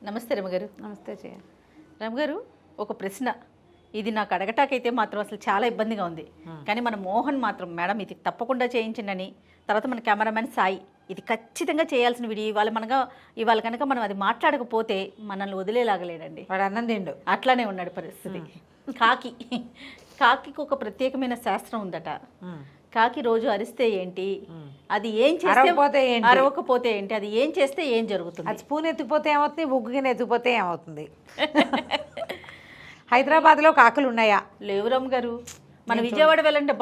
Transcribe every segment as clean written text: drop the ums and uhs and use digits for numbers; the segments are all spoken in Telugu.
నమస్తే రమగారు. నమస్తే చేయ రమగారు, ఒక ప్రశ్న. ఇది నాకు అడగటాకైతే మాత్రం అసలు చాలా ఇబ్బందిగా ఉంది. కానీ మన మోహన్ మాత్రం మేడం ఇది తప్పకుండా చేయించండి, తర్వాత మన కెమెరామెన్ సాయి ఇది ఖచ్చితంగా చేయాల్సిన వీడియో ఇవాళ కనుక మనం అది మాట్లాడకపోతే మనల్ని వదిలేలాగలేడండి. వాడు అన్నం తిండు అట్లానే ఉన్నాడు పరిస్థితి. కాకి ఒక ప్రత్యేకమైన శాస్త్రం ఉందట. కాకి రోజు అరిస్తే ఏంటి, అది ఏం చేస్తే అరవకపోతే ఏంటి, అది ఏం చేస్తే ఏం జరుగుతుంది? అది స్పూన్ ఎత్తుకుపోతే ఏమవుతుంది, ఉగ్గుగిన ఎత్తుకుపోతే ఏమవుతుంది? హైదరాబాద్లో కాకులు ఉన్నాయా? లేవు రమ్మ గారు. మన విజయవాడ వెళ్ళండి,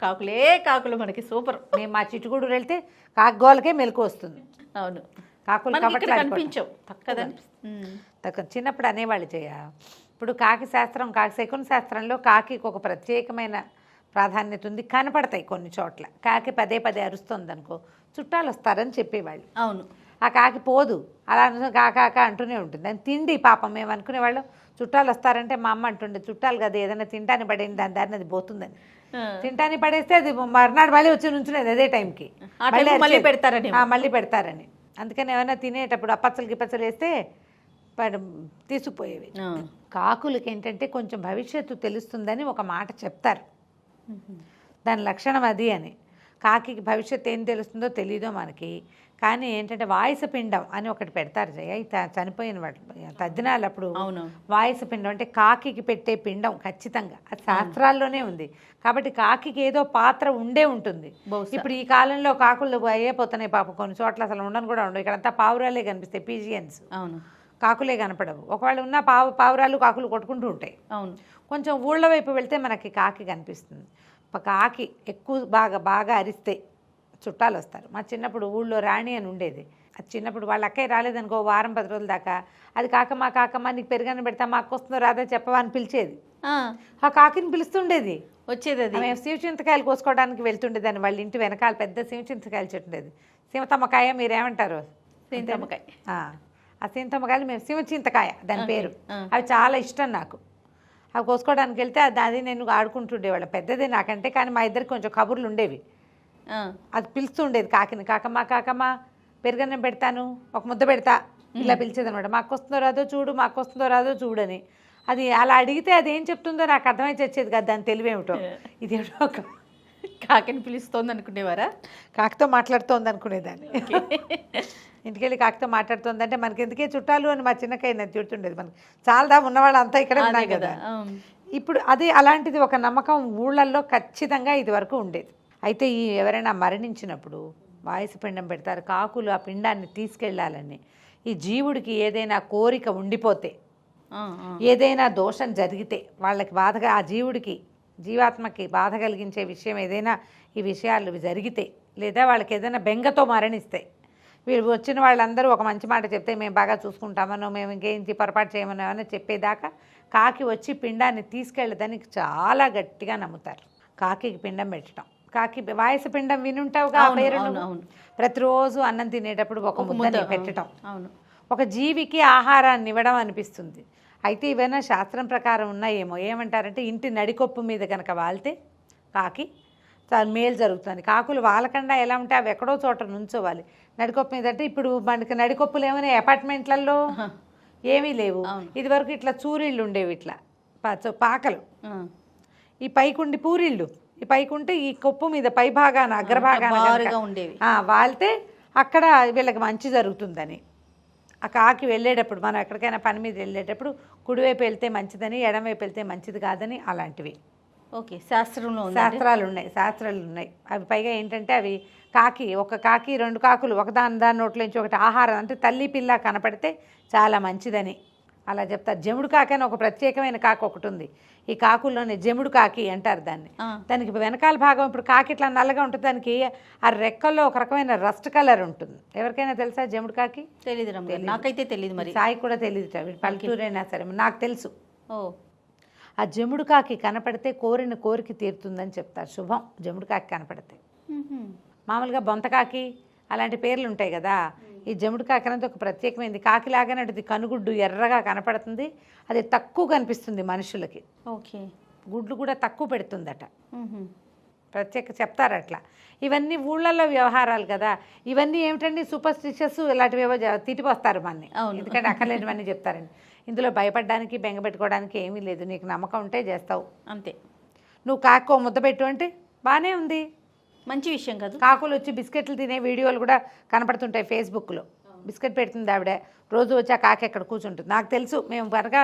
కాకులే కాకులు మనకి సూపర్. మేము మా చిట్టుగూడు వెళ్తే కాకుగోలకే మెలకు వస్తుంది. అవును, కాకులు కనిపించవు తక్కువ. చిన్నప్పుడు అనేవాళ్ళు చేయ. ఇప్పుడు కాకి శాస్త్రం, కాకి శకున శాస్త్రంలో కాకి ఒక ప్రత్యేకమైన ప్రాధాన్యత ఉంది. కనపడతాయి కొన్ని చోట్ల. కాకి పదే పదే అరుస్తుంది అనుకో, చుట్టాలు వస్తారని చెప్పేవాళ్ళు. అవును, ఆ కాకి పోదు, అలా కాక అంటూనే ఉంటుంది. దాన్ని తిండి పాపం మేము అనుకునేవాళ్ళం. చుట్టాలు వస్తారంటే మా అమ్మ అంటుండే, చుట్టాలు కదా ఏదైనా తింటాన్ని పడేయండి, దాన్ని అది పోతుందని. తింటాన్ని పడేస్తే అది మర్నాడు మళ్ళీ వచ్చి నుంచునేది అదే టైంకి, మళ్ళీ పెడతారని. అందుకని ఏమైనా తినేటప్పుడు అప్పచ్చలు గిప్పచ్చలు వేస్తే తీసుకుపోయేవి. కాకులకి ఏంటంటే కొంచెం భవిష్యత్తు తెలుస్తుందని ఒక మాట చెప్తారు. దాని లక్షణం అది అని. కాకి భవిష్యత్తు ఏం తెలుస్తుందో తెలీదో మనకి, కానీ ఏంటంటే వాయసు పిండం అని ఒకటి పెడతారు జయ. చనిపోయిన వాటి తద్దినాలప్పుడు వాయసు పిండం అంటే కాకి పెట్టే పిండం ఖచ్చితంగా అది శాస్త్రాల్లోనే ఉంది. కాబట్టి కాకి ఏదో పాత్ర ఉండే ఉంటుంది. ఇప్పుడు ఈ కాలంలో కాకులు అయిపోతున్నాయి పాప, కొన్ని చోట్ల అసలు ఉండను కూడా ఉండవు. ఇక్కడంతా పావురాలే కనిపిస్తాయి, పీజియన్స్. అవును, కాకులే కాకులే కనపడవు. ఒకవేళ ఉన్న పావురాలు కాకులు కొట్టుకుంటూ ఉంటాయి. అవును, కొంచెం ఊళ్ళ వైపు వెళ్తే మనకి కాకి కనిపిస్తుంది. కాకి ఎక్కువ బాగా అరిస్తే చుట్టాలు వస్తారు. మా చిన్నప్పుడు ఊళ్ళో రాణి అని ఉండేది. అది చిన్నప్పుడు వాళ్ళ అక్కయ్య రాలేదనుకో వారం 10 రోజుల దాకా, అది కాకమ్మ నీకు పెరుగన్న పెడతా, మాకు వస్తుందో రాదా చెప్పవా అని పిలిచేది. ఆ కాకిని పిలుస్తుండేది, వచ్చేది. అది మేము శివచింతకాయలు కోసుకోవడానికి వెళ్తుండేదాన్ని. వాళ్ళ ఇంటి వెనకాల పెద్ద శివచింతకాయలు చెట్టు ఉండేది. సీమతమ్మకాయ మీరేమంటారు? సీమతమ్మకాయ. ఆ సీమతమ్మకాయలు మేము శివచింతకాయ దాని పేరు. అవి చాలా ఇష్టం నాకు. అవి కోసుకోవడానికి వెళ్తే అది నేను ఆడుకుంటుండేవాళ్ళం. పెద్దదే నాకంటే, కానీ మా ఇద్దరికి కొంచెం కబుర్లు ఉండేవి. అది పిలుస్తుండేది కాకిని, కాకమ్మ పెరుగన్నం పెడతాను, ఒక ముద్ద పెడతా, ఇలా పిలిచేది అనమాట. మాకు వస్తుందో రాదో చూడని. అది అలా అడిగితే అది ఏం చెప్తుందో నాకు అర్థమై వచ్చేది కదా దాని తెలివేమిటో. ఇదేమిటో కాకిని పిలుస్తోంది అనుకునేవారా? కాకితో మాట్లాడుతోంది అనుకునేదాన్ని. ఇంటికెళ్ళి కాకితో మాట్లాడుతుందంటే మనకి ఎందుకే చుట్టాలు అని మా చిన్నకైనా తిడుతుండేది. మనకి చాలా ఉన్నవాళ్ళు అంతా ఇక్కడే ఉన్నాయి కదా. ఇప్పుడు అది అలాంటిది ఒక నమ్మకం ఊళ్ళల్లో ఖచ్చితంగా ఇది వరకు ఉండేది. అయితే ఎవరైనా మరణించినప్పుడు వాయసు పిండం పెడతారు. కాకులు ఆ పిండాన్ని తీసుకెళ్ళాలని. ఈ జీవుడికి ఏదైనా కోరిక ఉండిపోతే, ఏదైనా దోషం జరిగితే, వాళ్ళకి బాధగా ఆ జీవాత్మకి బాధ కలిగించే విషయం ఏదైనా ఈ విషయాలు జరిగితే, లేదా వాళ్ళకి ఏదైనా బెంగతో మరణిస్తే, వీళ్ళు వచ్చిన వాళ్ళందరూ ఒక మంచి మాట చెప్తే మేము బాగా చూసుకుంటామనో, మేము ఇంకేంటి పొరపాటు చేయమనో అని చెప్పేదాకా కాకి వచ్చి పిండాన్ని తీసుకెళ్ళదని చాలా గట్టిగా నమ్ముతారు. కాకి పిండం పెట్టడం, కాకి వాయసు పిండం వినుంటావుగా పేరు. ప్రతిరోజు అన్నం తినేటప్పుడు ఒక ముద్దని పెట్టడం, ఒక జీవికి ఆహారాన్ని ఇవ్వడం అనిపిస్తుంది. అయితే ఇవైనా శాస్త్రం ప్రకారం ఉన్నాయేమో. ఏమంటారంటే ఇంటి నడికొప్పు మీద కనుక వాళ్తే కాకి మేలు జరుగుతుంది. కాకులు వాలకుండా ఎలా ఉంటే అవి ఎక్కడో చోట నుంచోవాలి. నడికొప్పు మీద అంటే ఇప్పుడు మనకి నడికొప్పులు ఏమైనా అపార్ట్మెంట్లలో ఏమీ లేవు. ఇదివరకు ఇట్లా చూరిళ్ళు ఉండేవి, ఇట్లా పాకలు, ఈ పైకుండి పూరిళ్ళు, ఈ పైకుంటే ఈ కొప్పు మీద పై భాగాన అగ్రభాగాన ఉండేవి. వాళ్తే అక్కడ వీళ్ళకి మంచి జరుగుతుందని. ఆ కాకి వెళ్ళేటప్పుడు మనం ఎక్కడికైనా పని మీద వెళ్ళేటప్పుడు కుడివైపు వెళ్తే మంచిదని, ఎడమవైపు వెళ్తే మంచిది కాదని, అలాంటివి ఓకే శాస్త్రాలు ఉన్నాయి. అవి పైగా ఏంటంటే అవి ఒక కాకి 2 కాకులు దాని నోట్లోంచి ఒకటి ఆహారం అంటే తల్లి పిల్ల కనపడితే చాలా మంచిదని అలా చెప్తారు. జముడు కాకి అని ఒక ప్రత్యేకమైన కాకి ఒకటి ఉంది. ఈ కాకుల్లోనే జముడు కాకి అంటారు దాన్ని. దానికి వెనకాల భాగం ఇప్పుడు కాకి ఇట్లా నల్లగా ఉంటుంది, దానికి ఆ రెక్కల్లో ఒక రకమైన రస్ట్ కలర్ ఉంటుంది. ఎవరికైనా తెలుసా జముడు కాకి? తెలియదు, నాకైతే తెలియదు. మరి సాయి కూడా తెలియదు, పల్లెటూరైనా సరే నాకు తెలుసు. ఆ జముడు కాకి కనపడితే కోరిన కోరిక తీరుతుందని చెప్తారు. శుభం జముడు కాకి కనపడితే. మామూలుగా బొంతకాకి అలాంటి పేర్లు ఉంటాయి కదా. ఈ జముడు కాకి అనేది ఒక ప్రత్యేకమైనది. కాకిలాగానే అది కనుగుడ్డు ఎర్రగా కనపడుతుంది. అది తక్కువ కనిపిస్తుంది మనుషులకి. ఓకే, గుడ్లు కూడా తక్కువ పెడుతుందట. ప్రత్యేక చెప్తారు అట్లా. ఇవన్నీ ఊళ్ళల్లో వ్యవహారాలు కదా, ఇవన్నీ ఏమిటండి సూపర్స్టిషియస్ ఇలాంటివి ఏవో తిట్టిపోస్తారు మనని, ఎందుకంటే అక్కర్లేనివన్నీ చెప్తారండి. ఇందులో భయపడడానికి బెంగ పెట్టుకోవడానికి ఏమీ లేదు, నీకు నమ్మకం ఉంటే చేస్తావు అంతే. నువ్వు కాకో ముద్ద పెట్టు అంటే బాగానే ఉంది, మంచి విషయం కాదు. కాకులు వచ్చి బిస్కెట్లు తినే వీడియోలు కూడా కనపడుతుంటాయి ఫేస్బుక్లో. బిస్కెట్ పెడుతుంది ఆవిడ, రోజు వచ్చి ఆ కాకి ఎక్కడ కూర్చుంటుంది. నాకు తెలుసు, మేము కనుక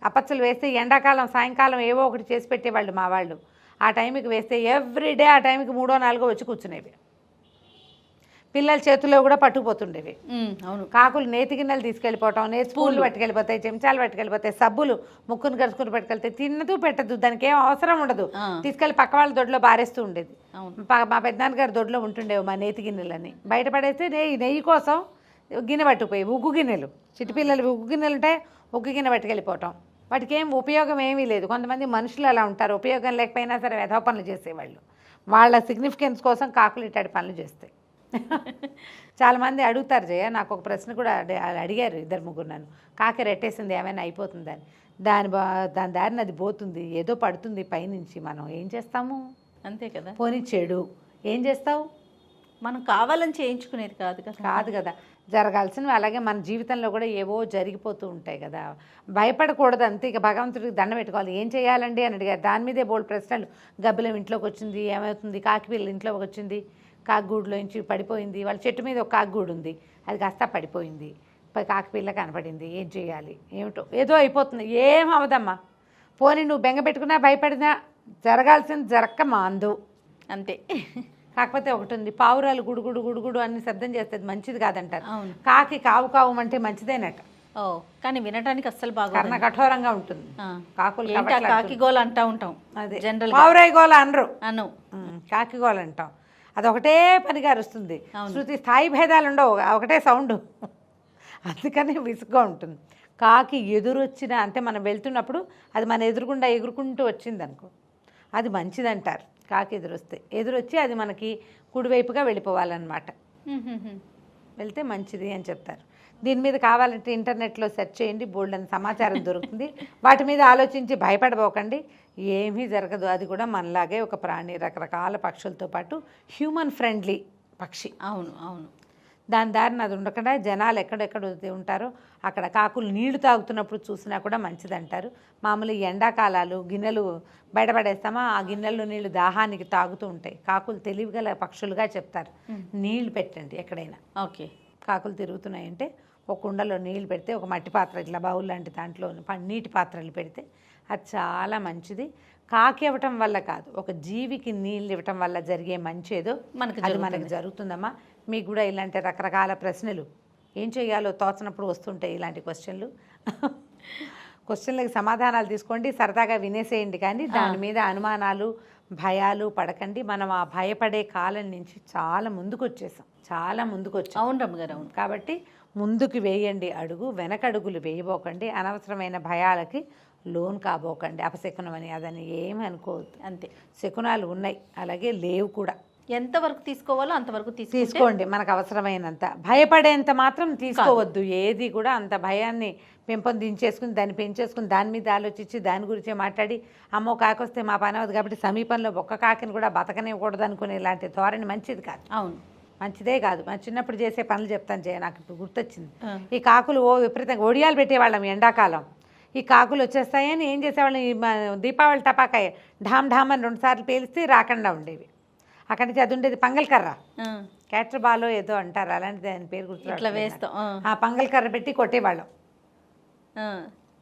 అపచ్చలు వేస్తే ఎండాకాలం సాయంకాలం ఏవో ఒకటి చేసి పెట్టేవాళ్ళు మా వాళ్ళు. ఆ టైంకి వేస్తే ఎవ్రీడే ఆ టైంకి 3 or 4 వచ్చి కూర్చునేవి, పిల్లల చేతుల్లో కూడా పట్టుకుపోతుండేవి. అవును, కాకులు నేతి గిన్నెలు తీసుకెళ్ళిపోవటం, నేతి స్పూన్లు పట్టుకెళ్ళిపోతాయి, చెంచాలు పట్టుకెళ్ళిపోతాయి, సబ్బులు ముక్కును కరుచుకుని పట్టుకెళ్తాయి, తిన్నదు పెట్టదు, దానికి ఏం అవసరం ఉండదు, తీసుకెళ్ళి పక్క వాళ్ళ దొడ్లో బారేస్తూ ఉండేది. మా పెద్దనాన్నగారి దొడ్లో ఉంటుండేవి మా నేతి గిన్నెలని, బయటపడేస్తే నెయ్యి కోసం గిన్నె పట్టుకుపోయి, ఉగ్గు గిన్నెలు, చిట్టుపిల్లలు ఉగ్గు గిన్నెలు ఉంటాయి, ఉగ్గు గిన్నె పట్టుకెళ్ళిపోవటం. వాటికి ఏం ఉపయోగం ఏమీ లేదు. కొంతమంది మనుషులు అలా ఉంటారు, ఉపయోగం లేకపోయినా సరే వెధవ పనులు చేసేవాళ్ళు. వాళ్ళ సిగ్నిఫికెన్స్ కోసం కాకులు ఇట్లాంటి పనులు చేస్తాయి. చాలామంది అడుగుతారు జయ, నాకు ఒక ప్రశ్న కూడా అడిగారు 2-3 నన్ను, కాకి రెట్టేసింది ఏమైనా అయిపోతుందని. దాని దారిని అది పోతుంది, ఏదో పడుతుంది పైనుంచి, మనం ఏం చేస్తాము? అంతే కదా. పోనీ చెడు ఏం చేస్తావు? మనం కావాలని చేయించుకునేది కాదు కదా. జరగాల్సినవి అలాగే మన జీవితంలో కూడా ఏవో జరిగిపోతూ ఉంటాయి కదా, భయపడకూడదు అంతే. ఇక భగవంతుడికి దండం పెట్టుకోవాలి. ఏం చేయాలండి అని అడిగారు, దాని మీదే బోల్డ్ ప్రశ్నలు. గబ్బిలం ఇంట్లోకి వచ్చింది ఏమవుతుంది, కాకి పిల్ల ఇంట్లోకి వచ్చింది, కాకిగూడులోంచి పడిపోయింది, వాళ్ళ చెట్టు మీద ఒక కాకిగూడు ఉంది, అది కాస్త పడిపోయింది, కాకి పిల్ల కనపడింది, ఏం చేయాలి, ఏమిటో ఏదో అయిపోతుంది, ఏం అవదమ్మా. పోనీ నువ్వు బెంగ పెట్టుకున్నా భయపడినా జరగాల్సింది జరక్క మాందు అంతే. కాకపోతే ఒకటి ఉంది, పావురాలు గుడుగుడు గుడుగుడు అని శబ్దం చేస్తుంది, మంచిది కాదంటారు. కాకి కావు కావు అంటే మంచిదేనట, కానీ వినటానికి అస్సలు బాగా కర్ణ కఠోరంగా ఉంటుంది. కాకులు కాకి గోల అంటూ ఉంటాం, అదే జనరల్ పావురాయి గోల అనరు, కాకి గోల అంటాం. అదొకటే పనిగా అరుస్తుంది, శృతి స్థాయి భేదాలు ఉండవు, ఒకటే సౌండ్, అందుకని విసుగ్గా ఉంటుంది. కాకి ఎదురొచ్చిన అంటే మనం వెళ్తున్నప్పుడు అది మన ఎదురుగుండా ఎగురుకుంటూ వచ్చింది అనుకో, అది మంచిదంటారు. కాకి ఎదురొచ్చి అది మనకి కుడివైపుగా వెళ్ళిపోవాలన్నమాట, వెళ్తే మంచిది అని చెప్తారు. దీని మీద కావాలంటే ఇంటర్నెట్లో సెర్చ్ చేయండి, బోల్డ్ అని సమాచారం దొరుకుతుంది. వాటి మీద ఆలోచించి భయపడబోకండి, ఏమీ జరగదు. అది కూడా మనలాగే ఒక ప్రాణి, రకరకాల పక్షులతో పాటు హ్యూమన్ ఫ్రెండ్లీ పక్షి. అవును అవును. దాని దారిని అది ఉండకుండా జనాలు ఎక్కడెక్కడ ఉంటారో అక్కడ కాకులు నీళ్లు తాగుతున్నప్పుడు చూసినా కూడా మంచిదంటారు. మామూలు ఎండాకాలాలు గిన్నెలు బయటపడేస్తామా, ఆ గిన్నెల్లో నీళ్లు దాహానికి తాగుతూ ఉంటాయి. కాకులు తెలివిగల పక్షులుగా చెప్తారు, నీళ్లు పెట్టండి ఎక్కడైనా. ఓకే, కాకులు తిరుగుతున్నాయంటే ఒక కుండలో నీళ్ళు పెడితే, ఒక మట్టి పాత్ర ఇట్లా బౌల్ లాంటి దాంట్లో నీటి పాత్రలు పెడితే అది చాలా మంచిది. కాకి ఇవ్వటం వల్ల కాదు, ఒక జీవికి నీళ్ళు ఇవ్వటం వల్ల జరిగే మంచేదో అది మనకి జరుగుతుందమ్మా. మీకు కూడా ఇలాంటి రకరకాల ప్రశ్నలు ఏం చేయాలో తోచనప్పుడు వస్తుంటాయి ఇలాంటి క్వశ్చన్లకి సమాధానాలు తీసుకోండి, సరదాగా వినేసేయండి, కానీ దాని మీద అనుమానాలు భయాలు పడకండి. మనం ఆ భయపడే కాలం నుంచి చాలా ముందుకు వచ్చేసాం. అవును రమ్మగారు, అవును. కాబట్టి ముందుకు వేయండి అడుగు, వెనకడుగులు వేయబోకండి, అనవసరమైన భయాలకి లోన్ కాబోకండి. అపశకునం అని అదని ఏమి అనుకోవద్దు, అంతే. శకునాలు ఉన్నాయి, అలాగే లేవు కూడా. ఎంతవరకు తీసుకోవాలో అంతవరకు తీసుకోండి, మనకు అవసరమైనంత. భయపడేంత మాత్రం తీసుకోవద్దు ఏది కూడా. అంత భయాన్ని పెంపొందించేసుకుని దాన్ని పెంచేసుకుని దాని మీద ఆలోచించి దాని గురించే మాట్లాడి అమ్మో కాకొస్తే మా పని అవుతుంది కాబట్టి సమీపంలో ఒక్క కాకిని కూడా బతకనివ్వకూడదు అనుకునే ఇలాంటి ధోరణి మంచిది కాదు. అవును, మంచిదే కాదు. మన చిన్నప్పుడు చేసే పనులు చెప్తాను జయ, నాకు ఇప్పుడు గుర్తొచ్చింది. ఈ కాకులు విపరీతంగా ఒడియాలు పెట్టేవాళ్ళం ఎండాకాలం. ఈ కాకులు వచ్చేస్తాయని ఏం చేసేవాళ్ళం, ఈ దీపావళి టపాకాయ ఢామ్ ఢామ్ అని 2 సార్లు పేలిస్తే రాకుండా ఉండేవి. అక్కడి నుంచి అది ఉండేది పంగల్ కర్ర, క్యాటర్ బాలో ఏదో అంటారు అలాంటిది, ఆయన పేరు గుర్తు. ఆ పంగల్ కర్ర పెట్టి కొట్టేవాళ్ళం,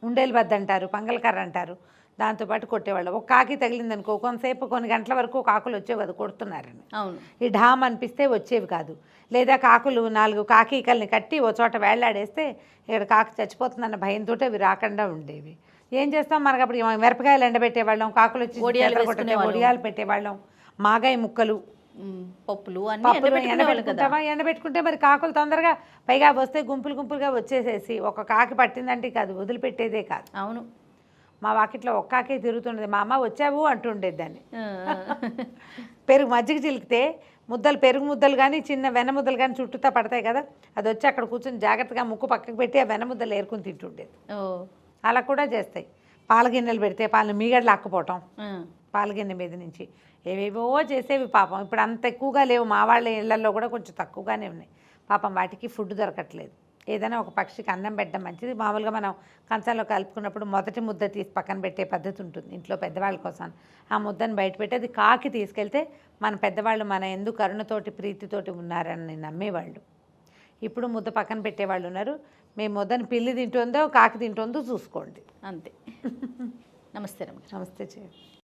ఉండేలు బద్ద అంటారు, పంగల్ కర్ర అంటారు, దాంతోపాటు కొట్టేవాళ్ళం. ఒక కాకి తగిలింది అనుకో, కొంతసేపు కొన్ని గంటల వరకు కాకులు వచ్చేవి కదా కొడుతున్నారని. ఈ ఢామ్ అనిపిస్తే వచ్చేవి కాదు. లేదా కాకులు 4 కాకీకల్ని కట్టి ఓ చోట వేళ్లాడేస్తే ఇక్కడ కాకి చచ్చిపోతుందన్న భయంతో అవి రాకుండా ఉండేవి. ఏం చేస్తాం, మనకు అప్పుడు మిరపకాయలు ఎండబెట్టేవాళ్ళం, కాకులు వచ్చి ఒడియాలు పెట్టేవాళ్ళం, మాగాయ ముక్కలు, పప్పులు ఎండబెట్టుకుంటే మరి కాకులు తొందరగా పైగా వస్తే గుంపులుగా వచ్చేసేసి ఒక కాకి పట్టిందంటే కాదు వదిలిపెట్టేదే కాదు. అవును, మా వాకిట్లో ఒక్క కాకే తిరుగుతుండేది, మా అమ్మ వచ్చావు అంటుండేది దాన్ని. మజ్జిగ చిలికితే పెరుగు ముద్దలు కానీ చిన్న వెన్న ముద్దలు కానీ చుట్టూతా పడతాయి కదా, అది వచ్చి అక్కడ కూర్చొని జాగ్రత్తగా ముక్కు పక్కకు పెట్టి ఆ వెన్న ముద్దలు ఏరుకుని తింటుండేది. అలా కూడా చేస్తాయి. పాల గిన్నెలు పెడితే పాలను మీగడలు అక్కపోవటం, పాలగిన్నె మీద నుంచి ఏవేవో చేసేవి పాపం. ఇప్పుడు అంత ఎక్కువగా లేవు, మా వాళ్ళ ఇళ్లలో కూడా కొంచెం తక్కువగానే ఉన్నాయి పాపం. వాటికి ఫుడ్ దొరకట్లేదు. ఏదైనా ఒక పక్షికి అన్నం పెట్టడం మంచిది. మామూలుగా మనం కంచంలో కలుపుకున్నప్పుడు మొదటి ముద్ద తీసి పక్కన పెట్టే పద్ధతి ఉంటుంది ఇంట్లో పెద్దవాళ్ళ కోసం. ఆ ముద్దను బయట పెట్టి అది కాకి తీసుకెళ్తే మన పెద్దవాళ్ళు మన ఎందుకు కరుణతోటి ప్రీతితోటి ఉన్నారని నమ్మేవాళ్ళు. ఇప్పుడు ముద్ద పక్కన పెట్టేవాళ్ళు ఉన్నారు. మేము ముద్దను పిల్లి తింటుందో కాకి తింటుందో చూసుకోండి. అంతే. నమస్తే రమ్య. నమస్తే చేయండి.